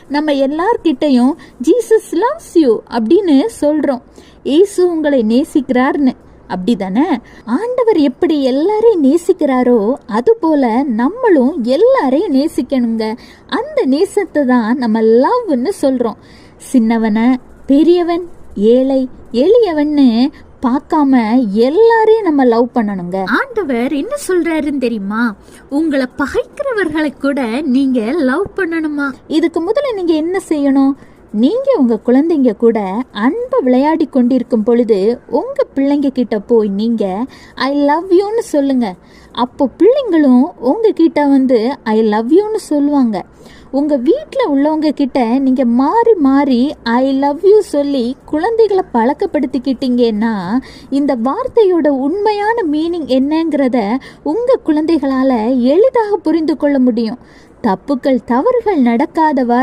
நம்ம எல்லார்கிட்டையும் Jesus loves you அப்படின்னு சொல்றோம். இயேசு உங்களை நேசிக்கிறார்னு. அப்படிதானே? ஆண்டவர் எப்படி எல்லாரையும் நேசிக்கிறாரோ அது போல நம்மளும் எல்லாரையும் நேசிக்கணுங்க. அந்த நேசத்தை தான் நம்ம லவ்னு சொல்றோம். சின்னவன, பெரியவன், ஏழை, எளியவன்னு பார்க்காம எல்லாரையும் நம்ம லவ் பண்ணணுங்க. ஆண்டவர் என்ன சொல்றாருன்னு தெரியுமா? உங்களை பகைக்கிறவர்களை கூட நீங்க லவ் பண்ணணுமா? இதுக்கு முதல்ல நீங்க என்ன செய்யணும்? நீங்க உங்க குழந்தைங்க கூட அன்பை விளையாடி கொண்டிருக்கும் பொழுது உங்க பிள்ளைங்க கிட்ட போய் நீங்க ஐ லவ் யூன்னு சொல்லுங்க. அப்போ பிள்ளைங்களும் உங்ககிட்ட வந்து ஐ லவ் யூன்னு சொல்லுவாங்க. உங்கள் வீட்டில் உள்ளவங்க கிட்ட நீங்கள் மாறி மாறி ஐ லவ் யூ சொல்லி குழந்தைகளை பழக்கப்படுத்திக்கிட்டீங்கன்னா இந்த வார்த்தையோட உண்மையான மீனிங் என்னங்கிறத உங்கள் குழந்தைகளால் எளிதாக புரிந்து கொள்ள முடியும். தவறுகள் நடக்காதவா